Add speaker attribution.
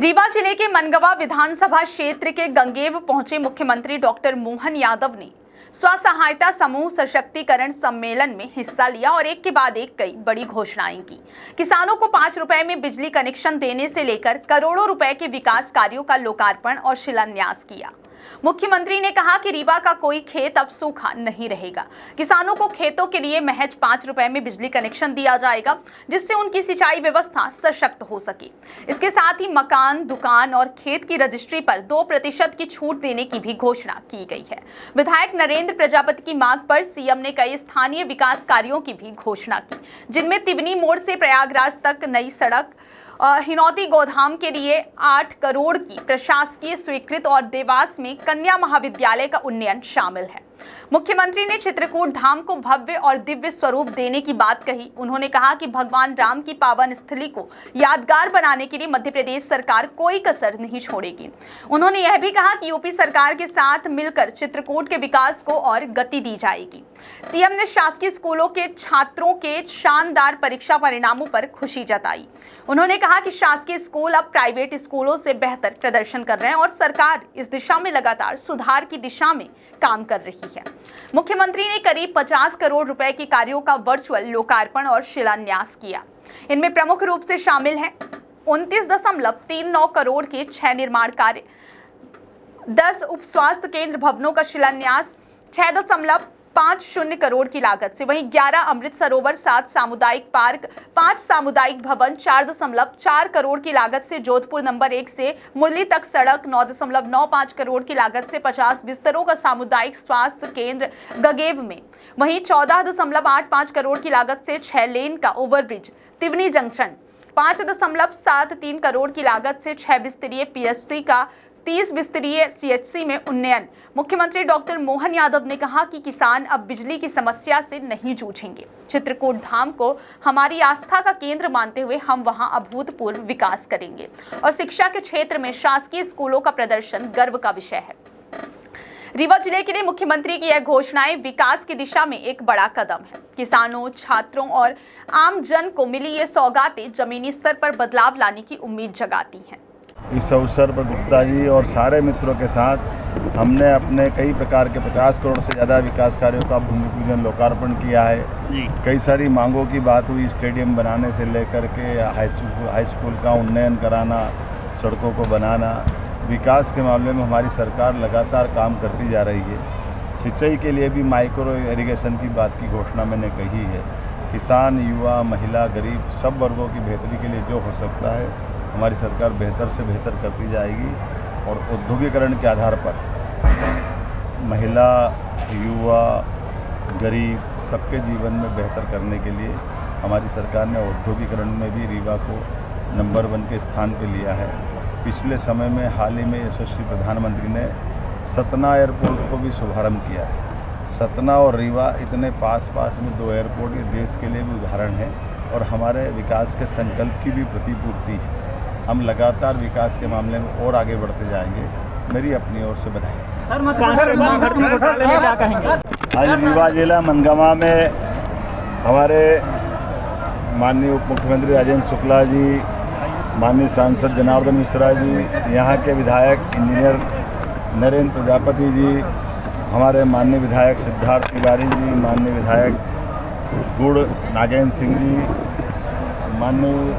Speaker 1: रीवा जिले के मनगवा विधानसभा क्षेत्र के गंगेव पहुंचे मुख्यमंत्री डॉक्टर मोहन यादव ने स्व सहायता समूह सशक्तिकरण सम्मेलन में हिस्सा लिया और एक के बाद एक कई बड़ी घोषणाएं की। किसानों को 5 रुपए में बिजली कनेक्शन देने से लेकर करोड़ों रुपए के विकास कार्यों का लोकार्पण और शिलान्यास किया। मुख्यमंत्री ने कहा कि रीवा का कोई खेत अब सूखा नहीं रहेगा। किसानों को खेतों के लिए महज 5 रुपए में बिजली कनेक्शन दिया जाएगा, जिससे उनकी सिंचाई व्यवस्था सशक्त हो सके। इसके साथ ही मकान, दुकान और खेत की रजिस्ट्री पर 2% की छूट देने की भी घोषणा की गई है। विधायक नरेंद्र प्रजापति की मांग पर सीएम ने कई स्थानीय विकास कार्यों की भी घोषणा की, जिनमें तिवनी मोड़ से प्रयागराज तक नई सड़क, हिनौती गोधाम के लिए 8 करोड़ की प्रशासकीय स्वीकृत और देवास में कन्या महाविद्यालय का उन्नयन शामिल है। मुख्यमंत्री ने चित्रकूट धाम को भव्य और दिव्य स्वरूप देने की बात कही। उन्होंने कहा कि भगवान राम की पावन स्थली को यादगार बनाने के लिए मध्य प्रदेश सरकार कोई कसर नहीं छोड़ेगी। उन्होंने यह भी कहा कि यूपी सरकार के साथ मिलकर चित्रकूट के विकास को और गति दी जाएगी। सीएम ने शासकीय स्कूलों के छात्रों के शानदार परीक्षा परिणामों पर खुशी जताई। उन्होंने कहा कि शासकीय स्कूल अब प्राइवेट स्कूलों से बेहतर प्रदर्शन कर रहे हैं और सरकार इस दिशा में लगातार सुधार की दिशा में काम कर रही है। मुख्यमंत्री ने करीब 50 करोड़ रुपए के कार्यों का वर्चुअल लोकार्पण और शिलान्यास किया। इनमें प्रमुख रूप से शामिल हैं 29.39 करोड़ के 6 निर्माण कार्य, 10 उप स्वास्थ्य केंद्र भवनों का शिलान्यास 6.50 करोड़ की लागत से, वहीं 11 अमृत सरोवर, 7 सामुदायिक पार्क, 5 सामुदायिक भवन, 4.4 करोड़ की लागत से जोधपुर नंबर 1 से मुरली तक सड़क, 9.95 करोड़ की लागत से 50 बिस्तरों का सामुदायिक स्वास्थ्य केंद्र गंगेव में, वहीं 14.85 करोड़ की लागत से 6 लेन का ओवरब्रिज तिवनी जंक्शन, 5.73 करोड़ की लागत से 6 बिस्तरीय पीएचसी का 30 बिस्तरीय सीएचसी में उन्नयन। मुख्यमंत्री डॉक्टर मोहन यादव ने कहा कि किसान अब बिजली की समस्या से नहीं जूझेंगे। चित्रकूट धाम को हमारी आस्था का केंद्र मानते हुए हम वहां अभूतपूर्व विकास करेंगे और शिक्षा के क्षेत्र में शासकीय स्कूलों का प्रदर्शन गर्व का विषय है। रीवा जिले के लिए मुख्यमंत्री की यह घोषणाएं विकास की दिशा में एक बड़ा कदम है। किसानों, छात्रों और आम जन को मिली ये सौगातें जमीनी स्तर पर बदलाव लाने की उम्मीद जगाती हैं।
Speaker 2: इस अवसर पर गुप्ता जी और सारे मित्रों के साथ हमने अपने कई प्रकार के 50 करोड़ से ज़्यादा विकास कार्यों का भूमि पूजन लोकार्पण किया है। कई सारी मांगों की बात हुई, स्टेडियम बनाने से लेकर के हाई स्कूल का उन्नयन कराना, सड़कों को बनाना। विकास के मामले में हमारी सरकार लगातार काम करती जा रही है। सिंचाई के लिए भी माइक्रो इरिगेशन की बात की घोषणा मैंने कही है। किसान, युवा, महिला, गरीब सब वर्गों की बेहतरी के लिए जो हो सकता है हमारी सरकार बेहतर से बेहतर करती जाएगी और औद्योगिकरण के आधार पर महिला, युवा, गरीब सबके जीवन में बेहतर करने के लिए हमारी सरकार ने औद्योगिकरण में भी रीवा को नंबर 1 के स्थान पर लिया है। पिछले समय में हाल ही में यशस्वी प्रधानमंत्री ने सतना एयरपोर्ट को भी शुभारंभ किया है। सतना और रीवा इतने पास में 2 एयरपोर्ट ये देश के लिए भी उदाहरण है और हमारे विकास के संकल्प की भी प्रतिपूर्ति है। हम लगातार विकास के मामले में और आगे बढ़ते जाएंगे। मेरी अपनी ओर से बधाई। आज रीवा जिला मनगवा में हमारे माननीय उप मुख्यमंत्री राजेंद्र शुक्ला जी, माननीय सांसद जनार्दन मिश्रा जी, यहाँ के विधायक इंजीनियर नरेंद्र प्रजापति जी, हमारे माननीय विधायक सिद्धार्थ तिवारी जी, माननीय विधायक गुड़ नागेंद्र सिंह जी, माननीय